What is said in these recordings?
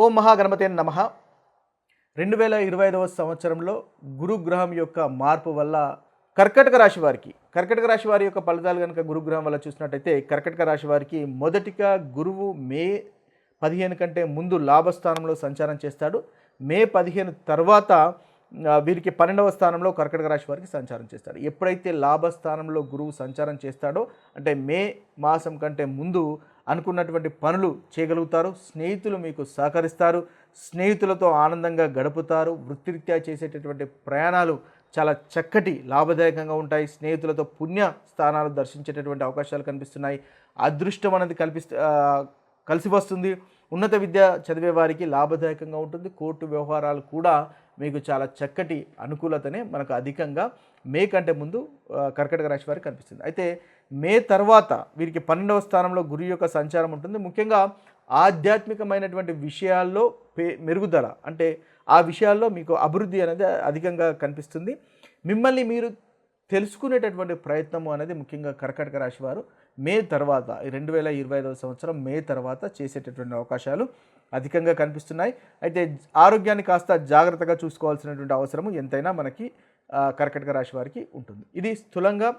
ఓం మహాగణపతే నమః. 2025వ సంవత్సరంలో గురుగ్రహం యొక్క మార్పు వల్ల కర్కటక రాశి వారి యొక్క ఫలితాలు కనుక గురుగ్రహం వల్ల చూసినట్టయితే కర్కటక రాశి వారికి మొదటిగా గురువు మే 15 కంటే ముందు లాభస్థానంలో సంచారం చేస్తాడు. మే 15 తర్వాత వీరికి 12వ స్థానంలో కర్కటక రాశి వారికి సంచారం చేస్తాడు. ఎప్పుడైతే లాభస్థానంలో గురువు సంచారం చేస్తాడో అంటే మే మాసం కంటే ముందు అనుకున్నటువంటి పనులు చేయగలుగుతారు. స్నేహితులు మీకు సహకరిస్తారు. స్నేహితులతో ఆనందంగా గడుపుతారు. వృత్తిరీత్యా చేసేటటువంటి ప్రయాణాలు చాలా చక్కటి లాభదాయకంగా ఉంటాయి. స్నేహితులతో పుణ్య స్థానాలు దర్శించేటటువంటి అవకాశాలు కనిపిస్తున్నాయి. అదృష్టం అనేది కలిసి వస్తుంది. ఉన్నత విద్య చదివే వారికి లాభదాయకంగా ఉంటుంది. కోర్టు వ్యవహారాలు కూడా మీకు చాలా చక్కటి అనుకూలతనే మనకు అధికంగా మే కంటే ముందు కర్కటక రాశి వారికి కనిపిస్తుంది. అయితే మే తర్వాత వీరికి 12వ స్థానంలో గురు యొక్క సంచారం ఉంటుంది. ముఖ్యంగా ఆధ్యాత్మికమైనటువంటి విషయాల్లో మెరుగుదల అంటే ఆ విషయాల్లో మీకు అభివృద్ధి అనేది అధికంగా కనిపిస్తుంది. మిమ్మల్ని మీరు తెలుసుకునేటటువంటి ప్రయత్నము అనేది ముఖ్యంగా కర్కటక రాశి వారు మే తర్వాత 2025వ సంవత్సరం మే తర్వాత చేసేటటువంటి అవకాశాలు అధికంగా కనిపిస్తున్నాయి. అయితే ఆరోగ్యాన్ని కాస్త జాగ్రత్తగా చూసుకోవాల్సినటువంటి అవసరము ఎంతైనా మనకి కర్కటక రాశి వారికి ఉంటుంది. ఇది స్థూలంగా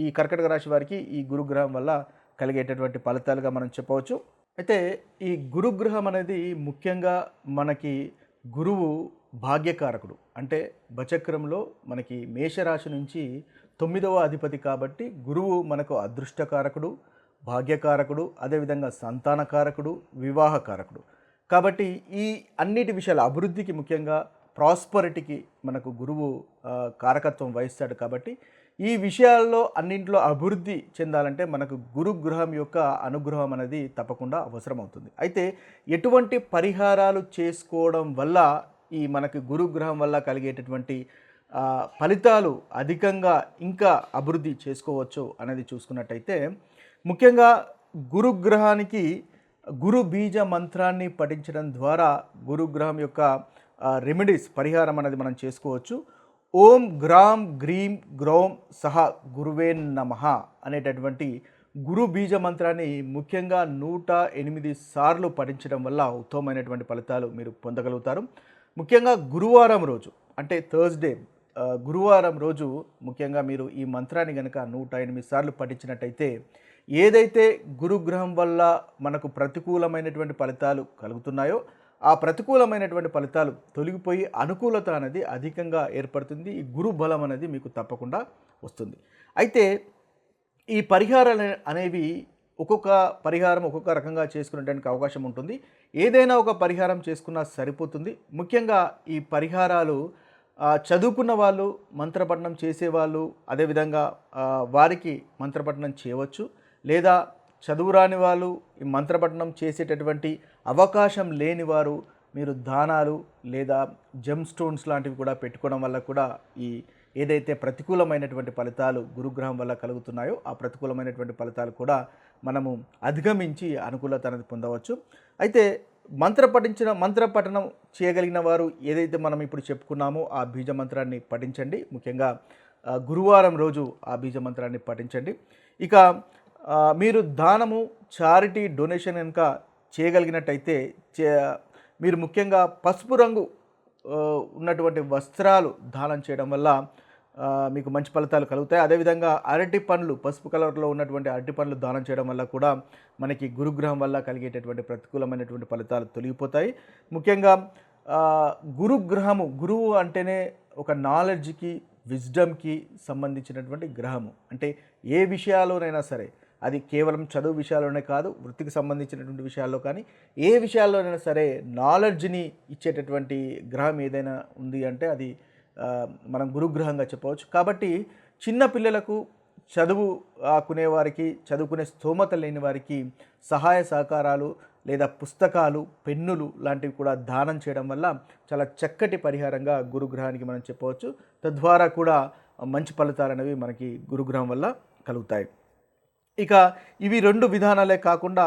ఈ కర్కటక రాశి వారికి ఈ గురుగ్రహం వల్ల కలిగేటటువంటి ఫలితాలుగా మనం చెప్పవచ్చు. అయితే ఈ గురుగ్రహం అనేది ముఖ్యంగా మనకి గురువు భాగ్యకారకుడు. అంటే బచక్రంలో మనకి మేషరాశి నుంచి 9వ అధిపతి కాబట్టి గురువు మనకు అదృష్టకారకుడు, భాగ్యకారకుడు, అదేవిధంగా సంతానకారకుడు, వివాహకారకుడు. కాబట్టి ఈ అన్నిటి విషయాల అభివృద్ధికి ముఖ్యంగా ప్రాస్పరిటీకి మనకు గురువు కారకత్వం వహిస్తాడు. కాబట్టి ఈ విషయాల్లో అన్నింటిలో అభివృద్ధి చెందాలంటే మనకు గురుగ్రహం యొక్క అనుగ్రహం అనేది తప్పకుండా అవసరమవుతుంది. అయితే ఎటువంటి పరిహారాలు చేసుకోవడం వల్ల ఈ మనకి గురుగ్రహం వల్ల కలిగేటటువంటి ఫలితాలు అధికంగా ఇంకా అభివృద్ధి చేసుకోవచ్చు అనేది చూసుకున్నట్టయితే ముఖ్యంగా గురుగ్రహానికి గురు బీజ మంత్రాన్ని పఠించడం ద్వారా గురుగ్రహం యొక్క రెమెడీస్ పరిహారం అనేది మనం చేసుకోవచ్చు. ఓం గ్రాం గ్రీం గ్రౌం సహ గురువే నమః అనేటటువంటి గురు బీజ మంత్రాన్ని ముఖ్యంగా 108 సార్లు పఠించడం వల్ల ఉత్తమమైనటువంటి ఫలితాలు మీరు పొందగలుగుతారు. ముఖ్యంగా గురువారం రోజు అంటే థర్స్డే గురువారం రోజు ముఖ్యంగా మీరు ఈ మంత్రాన్ని కనుక 108 సార్లు పఠించినట్టయితే ఏదైతే గురుగ్రహం వల్ల మనకు ప్రతికూలమైనటువంటి ఫలితాలు కలుగుతున్నాయో ఆ ప్రతికూలమైనటువంటి ఫలితాలు తొలగిపోయి అనుకూలత అనేది అధికంగా ఏర్పడుతుంది. ఈ గురు బలం అనేది మీకు తప్పకుండా వస్తుంది. అయితే ఈ పరిహారాలు అనేవి ఒక్కొక్క పరిహారం ఒక్కొక్క రకంగా చేసుకునేటానికి అవకాశం ఉంటుంది. ఏదైనా ఒక పరిహారం చేసుకున్నా సరిపోతుంది. ముఖ్యంగా ఈ పరిహారాలు చదువుకున్న వాళ్ళు మంత్రపఠనం చేసేవాళ్ళు అదేవిధంగా వారికి మంత్రపఠనం చేయవచ్చు. లేదా చదువురాని వాళ్ళు ఈ మంత్రపఠనం చేసేటటువంటి అవకాశం లేని వారు మీరు దానాలు లేదా జెమ్ స్టోన్స్ లాంటివి కూడా పెట్టుకోవడం వల్ల కూడా ఈ ఏదైతే ప్రతికూలమైనటువంటి ఫలితాలు గురుగ్రహం వల్ల కలుగుతున్నాయో ఆ ప్రతికూలమైనటువంటి ఫలితాలు కూడా మనము అధిగమించి అనుకూలత అనేది పొందవచ్చు. అయితే మంత్రపఠనం చేయగలిగిన వారు ఏదైతే మనం ఇప్పుడు చెప్పుకున్నామో ఆ బీజ మంత్రాన్ని పఠించండి. ముఖ్యంగా గురువారం రోజు ఆ బీజ మంత్రాన్ని పఠించండి. ఇక మీరు దానము చారిటీ డొనేషన్ కనుక చేయగలిగినట్టయితే మీరు ముఖ్యంగా పసుపు రంగు ఉన్నటువంటి వస్త్రాలు దానం చేయడం వల్ల మీకు మంచి ఫలితాలు కలుగుతాయి. అదేవిధంగా అరటి పండ్లు పసుపు కలర్లో ఉన్నటువంటి అరటి పండ్లు దానం చేయడం వల్ల కూడా మనకి గురుగ్రహం వల్ల కలిగేటటువంటి ప్రతికూలమైనటువంటి ఫలితాలు తొలగిపోతాయి. ముఖ్యంగా గురువు అంటేనే ఒక నాలెడ్జ్కి విజ్డమ్కి సంబంధించినటువంటి గ్రహము. అంటే ఏ విషయాల్లోనైనా సరే అది కేవలం చదువు విషయాల్లోనే కాదు, వృత్తికి సంబంధించినటువంటి విషయాల్లో కానీ ఏ విషయాల్లోనైనా సరే నాలెడ్జ్ని ఇచ్చేటటువంటి గ్రహం ఏదైనా ఉంది అంటే అది మనం గురుగ్రహంగా చెప్పవచ్చు. కాబట్టి చిన్న పిల్లలకు చదువుకునేవారికి చదువుకునే స్తోమత లేని వారికి సహాయ సహకారాలు లేదా పుస్తకాలు పెన్నులు లాంటివి కూడా దానం చేయడం వల్ల చాలా చక్కటి పరిహారంగా గురుగ్రహానికి మనం చెప్పవచ్చు. తద్వారా కూడా మంచి ఫలితాలు అనేవి మనకి గురుగ్రహం వల్ల కలుగుతాయి. ఇక ఇవి 2 విధానాలే కాకుండా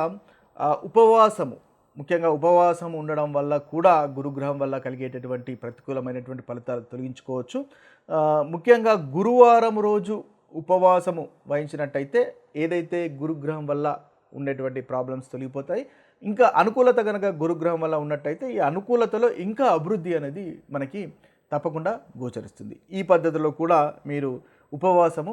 ఉపవాసము ముఖ్యంగా ఉపవాసం ఉండడం వల్ల కూడా గురుగ్రహం వల్ల కలిగేటటువంటి ప్రతికూలమైనటువంటి ఫలితాలు తొలగించుకోవచ్చు. ముఖ్యంగా గురువారం రోజు ఉపవాసము వహించినట్టయితే ఏదైతే గురుగ్రహం వల్ల ఉండేటువంటి ప్రాబ్లమ్స్ తొలగిపోతాయి. ఇంకా అనుకూలత కనుక గురుగ్రహం వల్ల ఉన్నట్టయితే ఈ అనుకూలతలో ఇంకా అభివృద్ధి అనేది మనకి తప్పకుండా గోచరిస్తుంది. ఈ పద్ధతిలో కూడా మీరు ఉపవాసము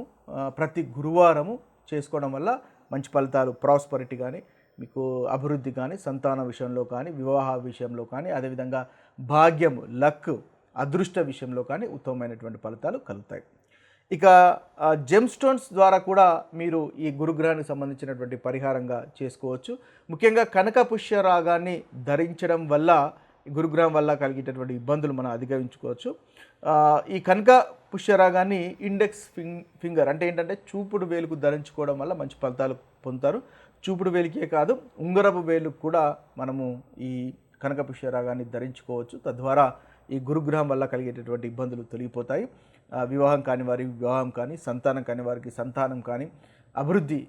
ప్రతి గురువారము చేసుకోవడం వల్ల మంచి ఫలితాలు, ప్రాస్పరిటీ కానీ, మీకు అభివృద్ధి కానీ, సంతాన విషయంలో కానీ, వివాహ విషయంలో కానీ, అదేవిధంగా భాగ్యము, లక్, అదృష్ట విషయంలో కానీ ఉత్తమమైనటువంటి ఫలితాలు కలుగుతాయి. ఇక జెమ్ స్టోన్స్ ద్వారా కూడా మీరు ఈ గురుగ్రహానికి సంబంధించినటువంటి పరిహారంగా చేసుకోవచ్చు. ముఖ్యంగా కనక పుష్యరాగాన్ని ధరించడం వల్ల గురుగ్రహం వల్ల కలిగేటటువంటి ఇబ్బందులు మనం అధిగమించుకోవచ్చు. ఈ కనక పుష్యరాగాన్ని ఇండెక్స్ ఫింగర్ అంటే ఏంటంటే చూపుడు వేలుకు ధరించుకోవడం వల్ల మంచి ఫలితాలు పొందుతారు. చూపుడు వేలికే కాదు, ఉంగరపు వేలుకు కూడా మనము ఈ కనక పుష్యరాగాన్ని ధరించుకోవచ్చు. తద్వారా ఈ గురుగ్రహం వల్ల కలిగేటటువంటి ఇబ్బందులు తొలగిపోతాయి. వివాహం కాని వారికి వివాహం కానీ, సంతానం కాని వారికి సంతానం కానీ, అభివృద్ధి,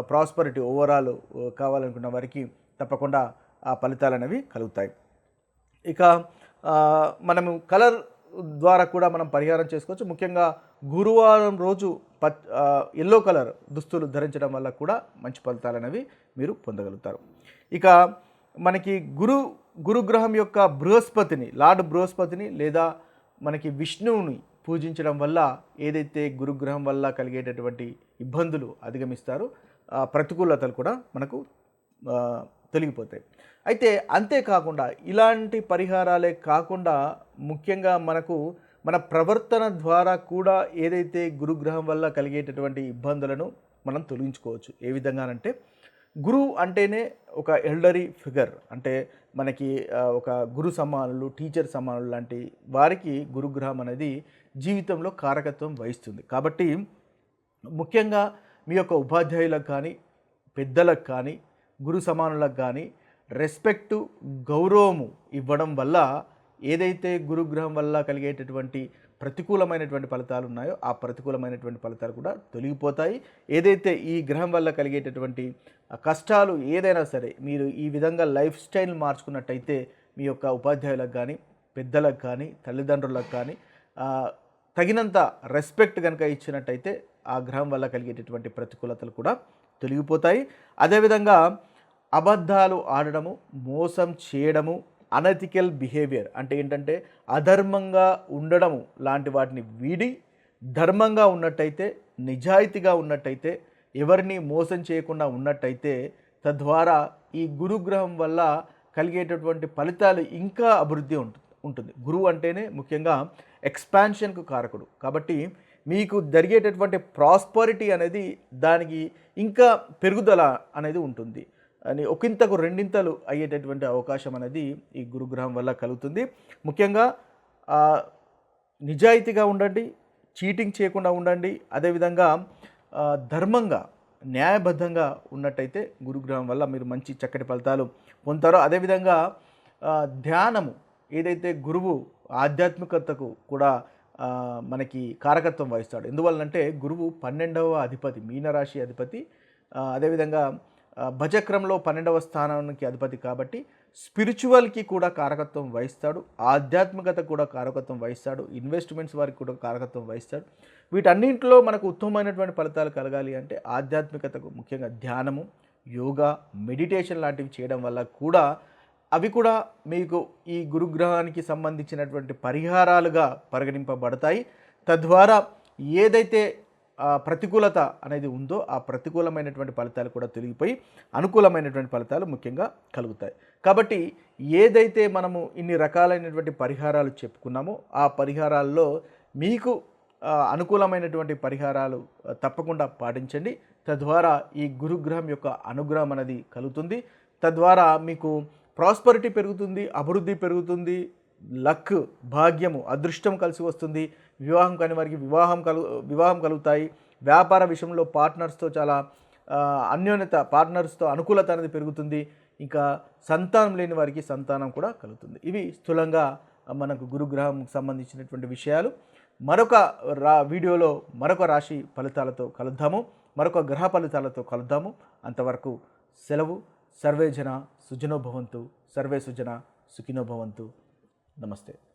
ప్రాస్పరిటీ ఓవరాల్ కావాలనుకున్న వారికి తప్పకుండా ఆ ఫలితాలు అనేవి కలుగుతాయి. ఇక మనము కలర్ ద్వారా కూడా మనం పరిహారం చేసుకోవచ్చు. ముఖ్యంగా గురువారం రోజు ఎల్లో కలర్ దుస్తులు ధరించడం వల్ల కూడా మంచి ఫలితాలు అనేవి మీరు పొందగలుగుతారు. ఇక మనకి గురుగ్రహం యొక్క బృహస్పతిని, లార్డ్ బృహస్పతిని లేదా మనకి విష్ణువుని పూజించడం వల్ల ఏదైతే గురుగ్రహం వల్ల కలిగేటటువంటి ఇబ్బందులు అధిగమిస్తారో ప్రతికూలతలు కూడా మనకు తొలగిపోతాయి. అయితే అంతేకాకుండా ఇలాంటి పరిహారాలే కాకుండా ముఖ్యంగా మన ప్రవర్తన ద్వారా కూడా ఏదైతే గురుగ్రహం వల్ల కలిగేటటువంటి ఇబ్బందులను మనం తొలగించుకోవచ్చు. ఏ విధంగానంటే గురువు అంటేనే ఒక ఎల్డరీ ఫిగర్, అంటే మనకి ఒక గురు సమానులు, టీచర్ సమానులు లాంటి వారికి గురుగ్రహం అనేది జీవితంలో కారకత్వం వహిస్తుంది. కాబట్టి ముఖ్యంగా మీ యొక్క ఉపాధ్యాయులకు కానీ, పెద్దలకు కానీ, గురు సమానులకు కానీ రెస్పెక్టు, గౌరవము ఇవ్వడం వల్ల ఏదైతే గురుగ్రహం వల్ల కలిగేటటువంటి ప్రతికూలమైనటువంటి ఫలితాలు ఉన్నాయో ఆ ప్రతికూలమైనటువంటి ఫలితాలు కూడా తొలగిపోతాయి. ఏదైతే ఈ గ్రహం వల్ల కలిగేటటువంటి కష్టాలు ఏదైనా సరే మీరు ఈ విధంగా లైఫ్ స్టైల్ మార్చుకున్నట్టయితే మీ యొక్క ఉపాధ్యాయులకు కానీ, పెద్దలకు కానీ, తల్లిదండ్రులకు కానీ తగినంత రెస్పెక్ట్ కనుక ఇచ్చినట్టయితే ఆ గ్రహం వల్ల కలిగేటటువంటి ప్రతికూలతలు కూడా తొలగిపోతాయి. అదేవిధంగా అబద్ధాలు ఆడడము, మోసం చేయడము, అనెథికల్ బిహేవియర్ అంటే ఏంటంటే అధర్మంగా ఉండడము లాంటి వాటిని వీడి ధర్మంగా ఉన్నట్టయితే, నిజాయితీగా ఉన్నట్టయితే, ఎవరిని మోసం చేయకుండా ఉన్నట్టయితే తద్వారా ఈ గురుగ్రహం వల్ల కలిగేటటువంటి ఫలితాలు ఇంకా అభివృద్ధి ఉంటుంది. గురువు అంటేనే ముఖ్యంగా ఎక్స్పాన్షన్కు కారకుడు. కాబట్టి మీకు జరిగేటటువంటి ప్రాస్పరిటీ అనేది దానికి ఇంకా పెరుగుదల అనేది ఉంటుంది అని ఒకంతకు రెండింతలు అయ్యేటటువంటి అవకాశం అనేది ఈ గురుగ్రహం వల్ల కలుగుతుంది. ముఖ్యంగా నిజాయితీగా ఉండండి, చీటింగ్ చేయకుండా ఉండండి. అదేవిధంగా ధర్మంగా, న్యాయబద్ధంగా ఉన్నట్టయితే గురుగ్రహం వల్ల మీరు మంచి చక్కటి ఫలితాలు పొందుతారో. అదేవిధంగా ధ్యానము, ఏదైతే గురువు ఆధ్యాత్మికతకు కూడా మనకి కారకత్వం వహిస్తాడు. ఎందువల్లంటే గురువు 12వ అధిపతి, మీనరాశి అధిపతి. అదేవిధంగా భజక్రంలో 12వ స్థానానికి అధిపతి కాబట్టి స్పిరిచువల్కి కూడా కారకత్వం వహిస్తాడు, ఆధ్యాత్మికత కూడా కారకత్వం వహిస్తాడు, ఇన్వెస్ట్మెంట్స్ వారికి కూడా కారకత్వం వహిస్తాడు. వీటన్నింటిలో మనకు ఉత్తమమైనటువంటి ఫలితాలు కలగాలి అంటే ఆధ్యాత్మికతకు ముఖ్యంగా ధ్యానము, యోగా, మెడిటేషన్ లాంటివి చేయడం వల్ల కూడా అవి కూడా మీకు ఈ గురుగ్రహానికి సంబంధించినటువంటి పరిహారాలుగా పరిగణింపబడతాయి. తద్వారా ఏదైతే ప్రతికూలత అనేది ఉందో ఆ ప్రతికూలమైనటువంటి ఫలితాలు కూడా తొలగిపోయి అనుకూలమైనటువంటి ఫలితాలు ముఖ్యంగా కలుగుతాయి. కాబట్టి ఏదైతే మనము ఇన్ని రకాలైనటువంటి పరిహారాలు చెప్పుకున్నామో ఆ పరిహారాల్లో మీకు అనుకూలమైనటువంటి పరిహారాలు తప్పకుండా పాటించండి. తద్వారా ఈ గురుగ్రహం యొక్క అనుగ్రహం అనేది కలుగుతుంది. తద్వారా మీకు ప్రాస్పరిటీ పెరుగుతుంది, అభివృద్ధి పెరుగుతుంది, లక్, భాగ్యము, అదృష్టం కలిసి వస్తుంది. వివాహం కాని వారికి వివాహం కలుగుతాయి. వ్యాపార విషయంలో పార్ట్నర్స్తో చాలా అన్యోన్యత, పార్ట్నర్స్తో అనుకూలత అనేది పెరుగుతుంది. ఇంకా సంతానం లేని వారికి సంతానం కూడా కలుగుతుంది. ఇవి స్థూలంగా మనకు గురుగ్రహంకి సంబంధించినటువంటి విషయాలు. మరొక వీడియోలో మరొక రాశి ఫలితాలతో కలుద్దాము, మరొక గ్రహ ఫలితాలతో కలుద్దాము. అంతవరకు సెలవు. సర్వే జన సుజనో భవంతు, సర్వే సుజన సుఖినో భవంతు. నమస్తే.